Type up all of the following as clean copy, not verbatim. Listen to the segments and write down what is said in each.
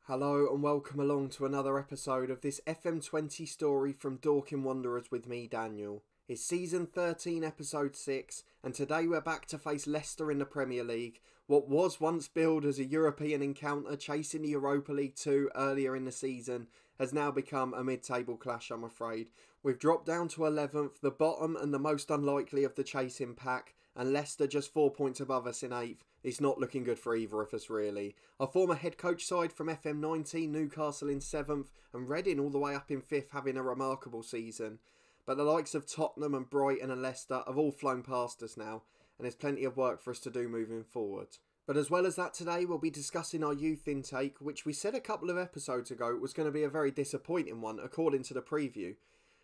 Hello and welcome along to another episode of this FM20 story from Dorking Wanderers with me, Daniel. It's season 13, episode 6, and today we're back to face Leicester in the Premier League. What was once billed as a European encounter chasing the Europa League 2 earlier in the season has now become a mid-table clash, I'm afraid. We've dropped down to 11th, the bottom and the most unlikely of the chasing pack, and Leicester just 4 points above us in 8th. It's not looking good for either of us, really. Our former head coach side from FM20, Newcastle in 7th, and Reading all the way up in 5th, having a remarkable season. But the likes of Tottenham and Brighton and Leicester have all flown past us now, and there's plenty of work for us to do moving forward. But as well as that, today we'll be discussing our youth intake, which we said a couple of episodes ago was going to be a very disappointing one according to the preview.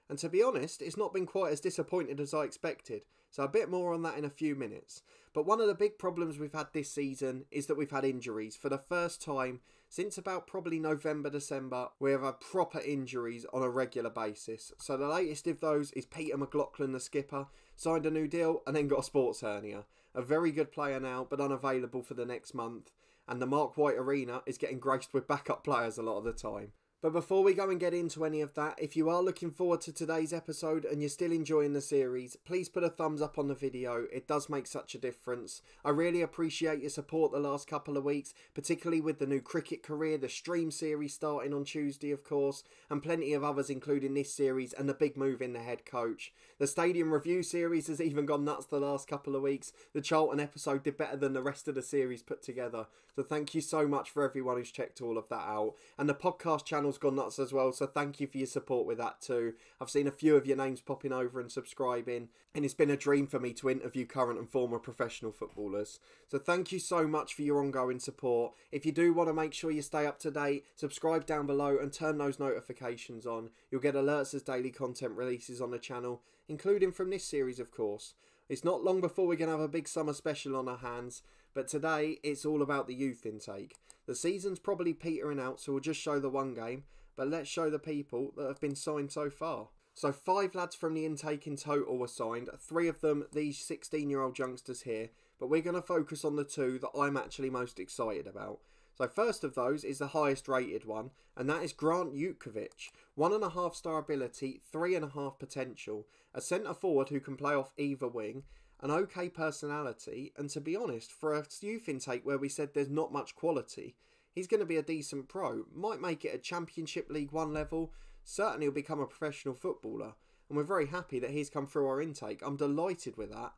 And to be honest, it's not been quite as disappointed as I expected, so a bit more on that in a few minutes. But one of the big problems we've had this season is that we've had injuries. For the first time since about probably November, December, we have had proper injuries on a regular basis. So the latest of those is Peter McLaughlin, the skipper, signed a new deal and then got a sports hernia. A very good player now, but unavailable for the next month. And the Mark White Arena is getting graced with backup players a lot of the time. But before we go and get into any of that, if you are looking forward to today's episode and you're still enjoying the series, please put a thumbs up on the video. It does make such a difference. I really appreciate your support the last couple of weeks, particularly with the new cricket career, the stream series starting on Tuesday, of course, and plenty of others including this series and the big move in the head coach. The stadium review series has even gone nuts the last couple of weeks. The Charlton episode did better than the rest of the series put together. So thank you so much for everyone who's checked all of that out. And the podcast channel's gone nuts as well, so thank you for your support with that too. I've seen a few of your names popping over and subscribing, and it's been a dream for me to interview current and former professional footballers. So thank you so much for your ongoing support. If you do want to make sure you stay up to date, subscribe down below and turn those notifications on. You'll get alerts as daily content releases on the channel, including from this series, of course. It's not long before we're going to have a big summer special on our hands, but today it's all about the youth intake. The season's probably petering out, so we'll just show the one game, but let's show the people that have been signed so far. So 5 lads from the intake in total were signed, 3 of them these 16-year-old youngsters here, but we're going to focus on the 2 that I'm actually most excited about. So first of those is the highest rated one, and that is Grant Jutkovic. 1.5 star ability, 3.5 potential, a centre forward who can play off either wing, an okay personality, and to be honest, for a youth intake where we said there's not much quality, he's going to be a decent pro. Might make it a Championship League 1 level, certainly will become a professional footballer, and we're very happy that he's come through our intake. I'm delighted with that.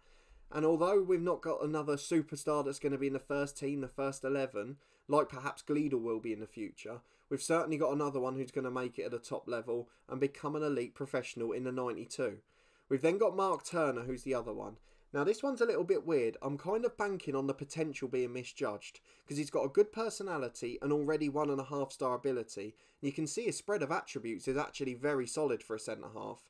And although we've not got another superstar that's going to be in the first team, the first 11, like perhaps Gleadle will be in the future, we've certainly got another one who's going to make it at a top level and become an elite professional in the 92. We've then got Mark Turner, who's the other one. Now this one's a little bit weird. I'm kind of banking on the potential being misjudged, because he's got a good personality and already 1.5 star ability. And you can see his spread of attributes is actually very solid for a centre half.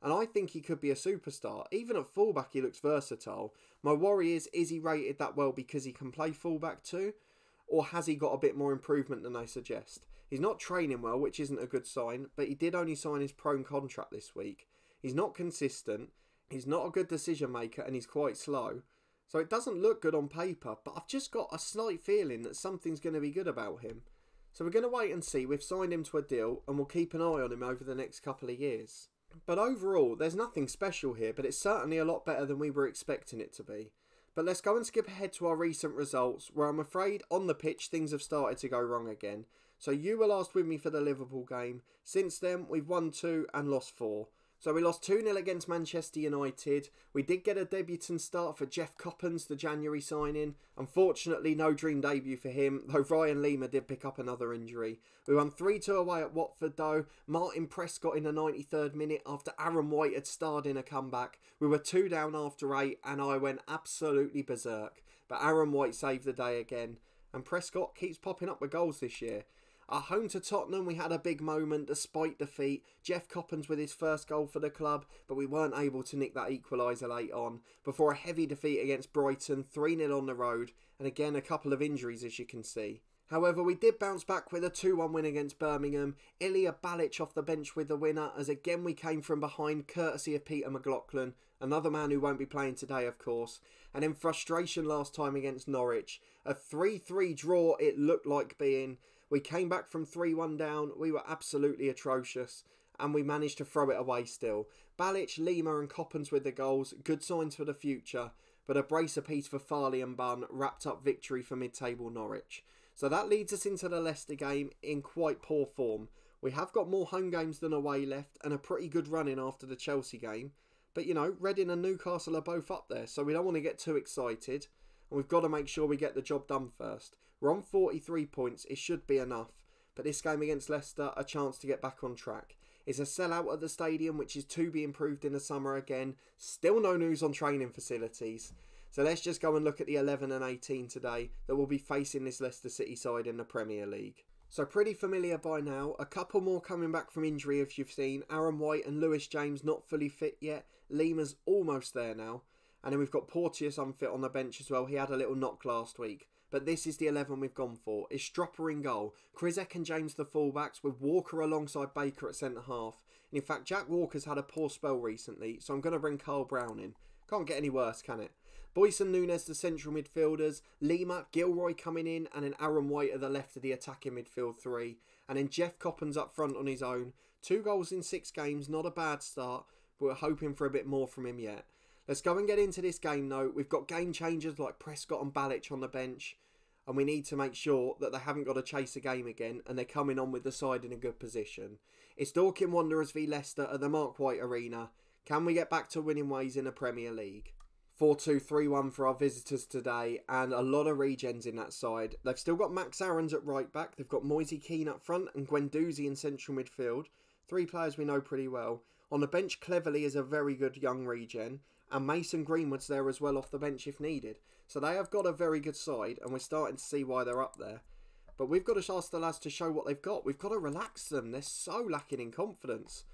And I think he could be a superstar. Even at fullback he looks versatile. My worry is he rated that well because he can play fullback too? Or has he got a bit more improvement than they suggest? He's not training well, which isn't a good sign, but he did only sign his pro contract this week. He's not consistent, he's not a good decision maker, and he's quite slow. So it doesn't look good on paper, but I've just got a slight feeling that something's going to be good about him. So we're going to wait and see. We've signed him to a deal and we'll keep an eye on him over the next couple of years. But overall, there's nothing special here, but it's certainly a lot better than we were expecting it to be. But let's go and skip ahead to our recent results, where I'm afraid on the pitch things have started to go wrong again. So you were last with me for the Liverpool game. Since then, we've won 2 and lost 4. So we lost 2-0 against Manchester United. We did get a debutant start for Jeff Coppens, the January signing. Unfortunately, no dream debut for him, though Ryan Lima did pick up another injury. We won 3-2 away at Watford though. Martin Prescott in the 93rd minute after Aaron White had starred in a comeback. We were 2 down after 8 and I went absolutely berserk. But Aaron White saved the day again. And Prescott keeps popping up with goals this year. At home to Tottenham, we had a big moment despite defeat. Jeff Coppens with his first goal for the club, but we weren't able to nick that equaliser late on. Before a heavy defeat against Brighton, 3-0 on the road, and again a couple of injuries as you can see. However, we did bounce back with a 2-1 win against Birmingham. Ilya Balic off the bench with the winner, as again we came from behind courtesy of Peter McLaughlin, another man who won't be playing today of course. And in frustration last time against Norwich, a 3-3 draw it looked like being. We came back from 3-1 down. We were absolutely atrocious. And we managed to throw it away still. Balic, Lima and Coppens with the goals. Good signs for the future. But a brace apiece for Farley and Bunn wrapped up victory for mid-table Norwich. So that leads us into the Leicester game in quite poor form. We have got more home games than away left and a pretty good run in after the Chelsea game. But you know, Reading and Newcastle are both up there, so we don't want to get too excited. And we've got to make sure we get the job done first. We're on 43 points, it should be enough. But this game against Leicester, a chance to get back on track. It's a sellout at the stadium, which is to be improved in the summer again. Still no news on training facilities. So let's just go and look at the 11 and 18 today that will be facing this Leicester City side in the Premier League. So pretty familiar by now. A couple more coming back from injury if you've seen. Aaron White and Lewis James not fully fit yet. Lima's almost there now. And then we've got Porteous unfit on the bench as well. He had a little knock last week. But this is the 11 we've gone for. It's Stropper in goal. Krizek and James the fullbacks with Walker alongside Baker at centre half. And in fact, Jack Walker's had a poor spell recently. So I'm going to bring Carl Brown in. Can't get any worse, can it? Boyce and Nunes the central midfielders, Lima, Gilroy coming in, and then Aaron White at the left of the attacking midfield three. And then Jeff Coppens up front on his own. 2 goals in 6 games, not a bad start, but we're hoping for a bit more from him yet. Let's go and get into this game though. We've got game changers like Prescott and Balic on the bench. And we need to make sure that they haven't got to chase a game again and they're coming on with the side in a good position. It's Dorking Wanderers v Leicester at the Mark White Arena. Can we get back to winning ways in the Premier League? 4-2-3-1 for our visitors today and a lot of regens in that side. They've still got Max Aarons at right back. They've got Moise Keane up front and Guendouzi in central midfield. 3 players we know pretty well. On the bench, Cleverley is a very good young regen and Mason Greenwood's there as well off the bench if needed. So they have got a very good side and we're starting to see why they're up there. But we've got to ask the lads to show what they've got. We've got to relax them. They're so lacking in confidence.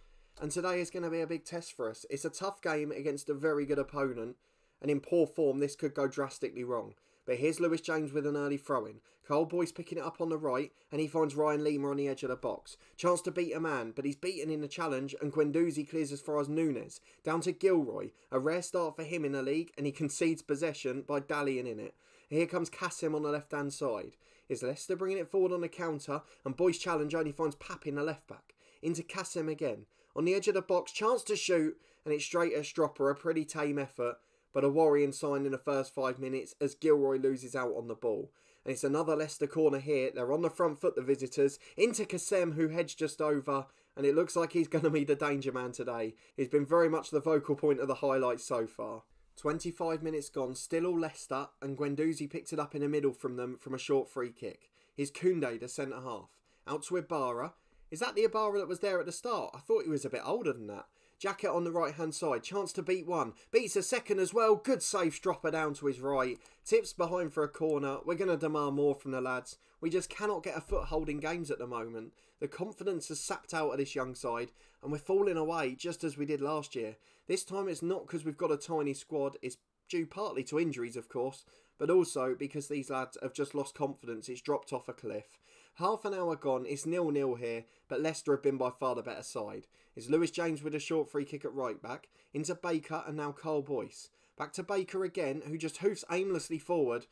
And today is going to be a big test for us. It's a tough game against a very good opponent. And in poor form, this could go drastically wrong. But here's Lewis James with an early throw-in. Carl Boyce picking it up on the right, and he finds Ryan Lima on the edge of the box. Chance to beat a man, but he's beaten in the challenge, and Guendouzi clears as far as Nunes. Down to Gilroy. A rare start for him in the league, and he concedes possession by dallying in it. Here comes Kassim on the left-hand side. Is Leicester bringing it forward on the counter, and Boyce challenge only finds Papin the left-back. Into Kassim again. On the edge of the box, chance to shoot, and it's straight at Stropper, a pretty tame effort. But a worrying sign in the first 5 minutes as Gilroy loses out on the ball. And it's another Leicester corner here. They're on the front foot, the visitors. Into Kasem, who heads just over. And it looks like he's going to be the danger man today. He's been very much the focal point of the highlights so far. 25 minutes gone, still all Leicester. And Guendouzi picks it up in the middle from them from a short free kick. Here's Koundé, the centre half. Out to Ibarra. Is that the Ibarra that was there at the start? I thought he was a bit older than that. Jacket on the right hand side, chance to beat one, beats a second as well, good save, Stropper down to his right, tips behind for a corner. We're going to demand more from the lads. We just cannot get a foothold in games at the moment. The confidence has sapped out of this young side and we're falling away just as we did last year. This time it's not because we've got a tiny squad, it's due partly to injuries of course, but also because these lads have just lost confidence. It's dropped off a cliff. Half an hour gone, it's 0-0 here, but Leicester have been by far the better side. It's Lewis James with a short free kick at right back, into Baker and now Carl Boyce. Back to Baker again, who just hoofs aimlessly forward,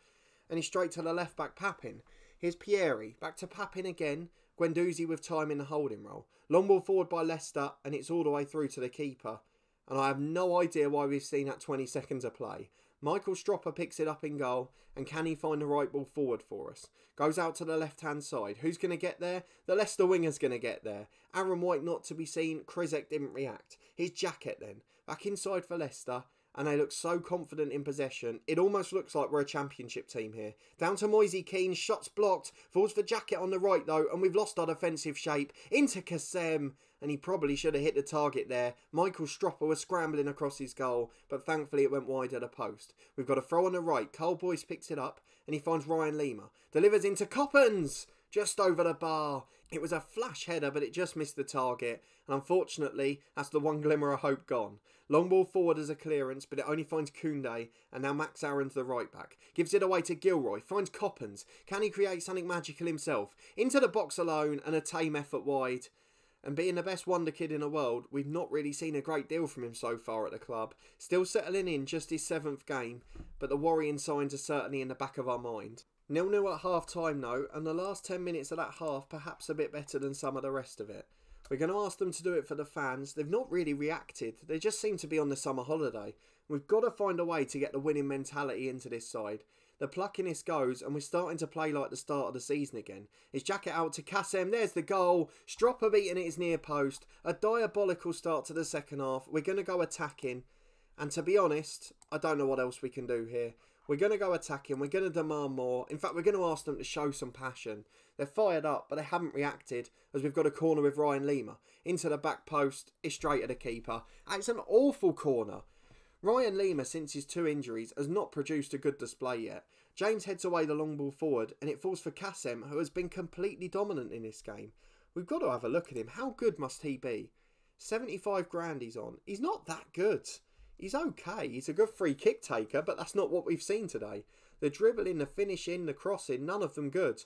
and he's straight to the left back Papin. Here's Pieri, back to Papin again, Guendouzi with time in the holding role. Long ball forward by Leicester, and it's all the way through to the keeper. And I have no idea why we've seen that 20 seconds of play. Michael Stropper picks it up in goal, and can he find the right ball forward for us? Goes out to the left-hand side. Who's going to get there? The Leicester winger's going to get there. Aaron White not to be seen. Krizek didn't react. His Jacket then. Back inside for Leicester, and they look so confident in possession. It almost looks like we're a championship team here. Down to Moise Keane, shots blocked. Falls for Jacket on the right though, and we've lost our defensive shape. Into Kasem. And he probably should have hit the target there. Michael Stropper was scrambling across his goal, but thankfully it went wide at a post. We've got a throw on the right. Carl Boyce picks it up, and he finds Ryan Lima. Delivers into Coppens! Just over the bar. It was a flash header, but it just missed the target. And unfortunately, that's the one glimmer of hope gone. Long ball forward as a clearance, but it only finds Koundé, and now Max Aarons the right back. Gives it away to Gilroy, finds Coppens. Can he create something magical himself? Into the box alone, and a tame effort wide. And being the best wonder kid in the world, we've not really seen a great deal from him so far at the club. Still settling in, just his 7th game, but the worrying signs are certainly in the back of our mind. 0-0 at half time though, and the last 10 minutes of that half perhaps a bit better than some of the rest of it. We're going to ask them to do it for the fans. They've not really reacted. They just seem to be on the summer holiday. We've got to find a way to get the winning mentality into this side. The pluckiness goes and we're starting to play like the start of the season again. His jacket out to Kassem, there's the goal. Stropper beating at his near post. A diabolical start to the second half. We're going to go attacking. And to be honest, I don't know what else we can do here. We're going to go attacking. We're going to demand more. In fact, we're going to ask them to show some passion. They're fired up, but they haven't reacted as we've got a corner with Ryan Lima. Into the back post, it's straight at the keeper. And it's an awful corner. Ryan Lima, since his 2 injuries, has not produced a good display yet. James heads away the long ball forward, and it falls for Kassem, who has been completely dominant in this game. We've got to have a look at him. How good must he be? 75 grand he's on. He's not that good. He's okay. He's a good free kick taker, but that's not what we've seen today. The dribbling, the finishing, the crossing, none of them good.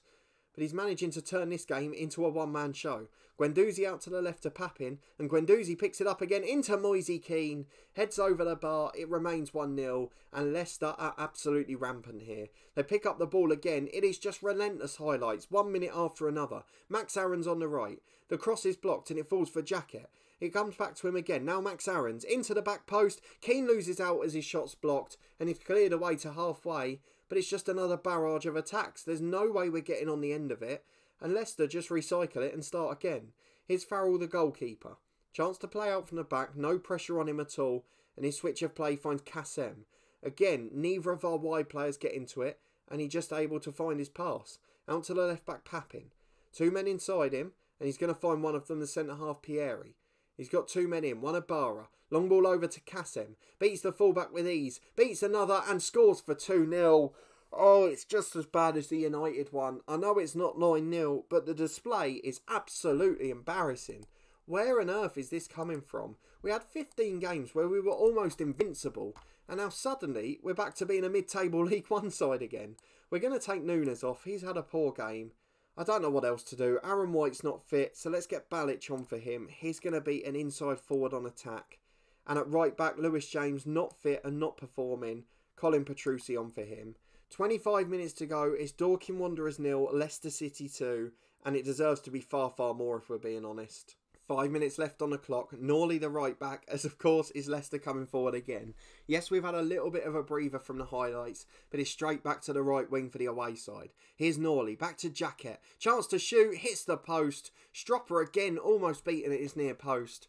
But he's managing to turn this game into a one-man show. Guendouzi out to the left to Papin, and Guendouzi picks it up again into Moise Keane, heads over the bar, it remains 1-0, and Leicester are absolutely rampant here. They pick up the ball again, it is just relentless highlights, 1 minute after another. Max Aaron's on the right, the cross is blocked and it falls for Jacket. It comes back to him again, now Max Aaron's, into the back post, Keane loses out as his shot's blocked, and he's cleared away to halfway, but it's just another barrage of attacks. There's no way we're getting on the end of it. And Leicester just recycle it and start again. Here's Farrell, the goalkeeper. Chance to play out from the back, no pressure on him at all. And his switch of play finds Kassem. Again, neither of our wide players get into it. And he's just able to find his pass. Out to the left back Papin. 2 men inside him. And he's going to find one of them, the centre half Pieri. He's got 2 men in, one Ibarra. Long ball over to Kassem. Beats the fullback with ease. Beats another and scores for 2-0. Oh, it's just as bad as the United one. I know it's not 9-0, but the display is absolutely embarrassing. Where on earth is this coming from? We had 15 games where we were almost invincible, and now suddenly we're back to being a mid-table League One side again. We're going to take Nunes off. He's had a poor game. I don't know what else to do. Aaron White's not fit, so let's get Balic on for him. He's going to be an inside forward on attack. And at right back, Lewis James not fit and not performing. Colin Petrucci on for him. 25 minutes to go. It's Dorking Wanderers 0, Leicester City 2, and it deserves to be far, far more if we're being honest. 5 minutes left on the clock. Norley the right back, as of course is Leicester coming forward again. Yes, we've had a little bit of a breather from the highlights, but it's straight back to the right wing for the away side. Here's Norley, back to Jacket. Chance to shoot, hits the post. Stropper again, almost beaten at his near post.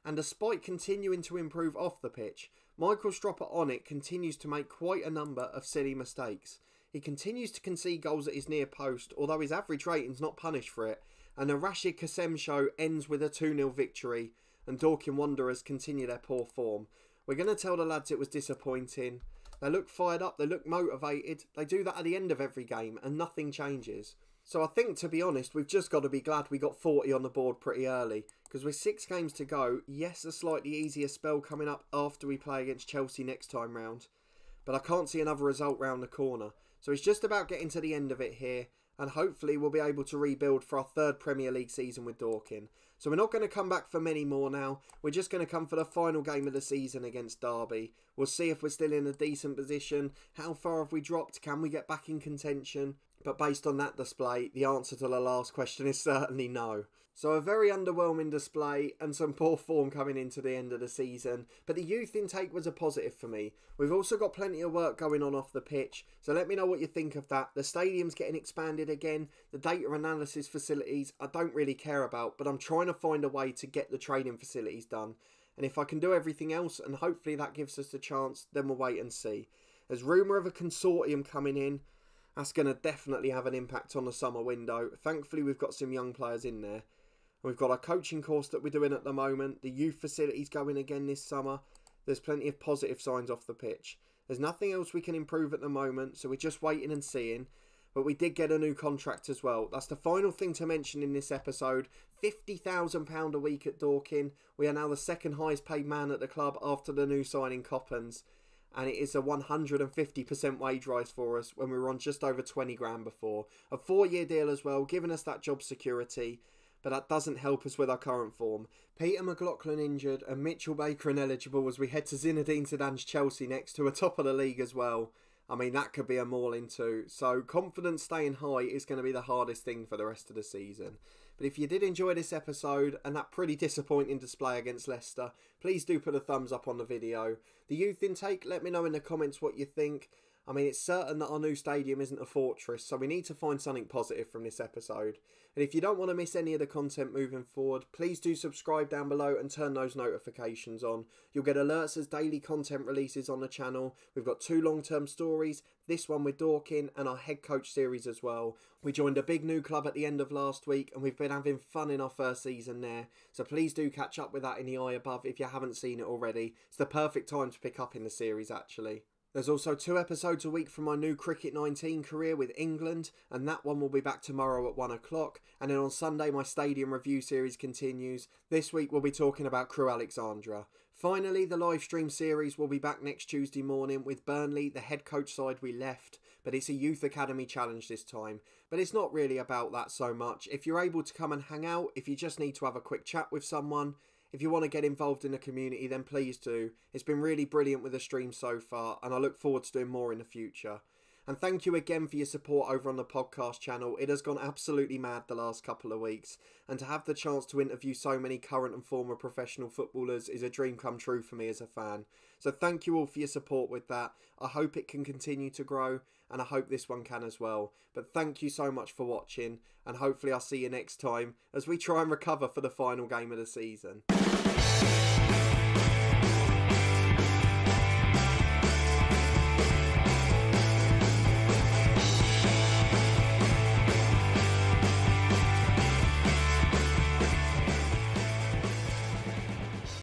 And despite continuing to improve off the pitch, Michael Stropper on it continues to make quite a number of silly mistakes. He continues to concede goals at his near post, although his average rating's not punished for it, and the Rashid Kassem show ends with a 2-0 victory, and Dorking Wanderers continue their poor form. We're going to tell the lads it was disappointing. They look fired up, they look motivated, they do that at the end of every game, and nothing changes. So I think, to be honest, we've just got to be glad we got 40 on the board pretty early. Because with 6 games to go, yes, a slightly easier spell coming up after we play against Chelsea next time round. But I can't see another result round the corner. So it's just about getting to the end of it here. And hopefully we'll be able to rebuild for our 3rd Premier League season with Dorking. So we're not going to come back for many more now. We're just going to come for the final game of the season against Derby. We'll see if we're still in a decent position. How far have we dropped? Can we get back in contention? But based on that display, the answer to the last question is certainly no. So a very underwhelming display and some poor form coming into the end of the season. But the youth intake was a positive for me. We've also got plenty of work going on off the pitch. So let me know what you think of that. The stadium's getting expanded again. The data analysis facilities I don't really care about. But I'm trying to find a way to get the training facilities done. And if I can do everything else, and hopefully that gives us the chance, then we'll wait and see. There's rumour of a consortium coming in. That's going to definitely have an impact on the summer window. Thankfully, we've got some young players in there. We've got our coaching course that we're doing at the moment. The youth facility's going again this summer. There's plenty of positive signs off the pitch. There's nothing else we can improve at the moment, so we're just waiting and seeing. But we did get a new contract as well. That's the final thing to mention in this episode. £50,000 a week at Dorking. We are now the 2nd highest paid man at the club after the new signing Coppens. And it is a 150% wage rise for us when we were on just over 20 grand before. A 4-year deal as well, giving us that job security. but that doesn't help us with our current form. Peter McLaughlin injured and Mitchell Baker ineligible as we head to Zinedine Zidane's Chelsea next, who are top of the league as well. I mean, that could be a mauling too. So confidence staying high is going to be the hardest thing for the rest of the season. But if you did enjoy this episode and that pretty disappointing display against Leicester, please do put a thumbs up on the video. The youth intake, let me know in the comments what you think. I mean, it's certain that our new stadium isn't a fortress, so we need to find something positive from this episode. And if you don't want to miss any of the content moving forward, please do subscribe down below and turn those notifications on. You'll get alerts as daily content releases on the channel. We've got 2 long-term stories, this one with Dorking and our head coach series as well. We joined a big new club at the end of last week and we've been having fun in our first season there. So please do catch up with that in the eye above if you haven't seen it already. It's the perfect time to pick up in the series actually. There's also 2 episodes a week from my new Cricket 19 career with England, and that one will be back tomorrow at 1 o'clock. And then on Sunday, my stadium review series continues. This week, we'll be talking about Crewe Alexandra. Finally, the live stream series will be back next Tuesday morning with Burnley, the head coach side we left. But it's a youth academy challenge this time. But it's not really about that so much. If you're able to come and hang out, if you just need to have a quick chat with someone, if you want to get involved in the community, then please do. It's been really brilliant with the stream so far, and I look forward to doing more in the future. And thank you again for your support over on the podcast channel. It has gone absolutely mad the last couple of weeks, and to have the chance to interview so many current and former professional footballers is a dream come true for me as a fan. So thank you all for your support with that. I hope it can continue to grow, and I hope this one can as well. But thank you so much for watching, and hopefully I'll see you next time as we try and recover for the final game of the season.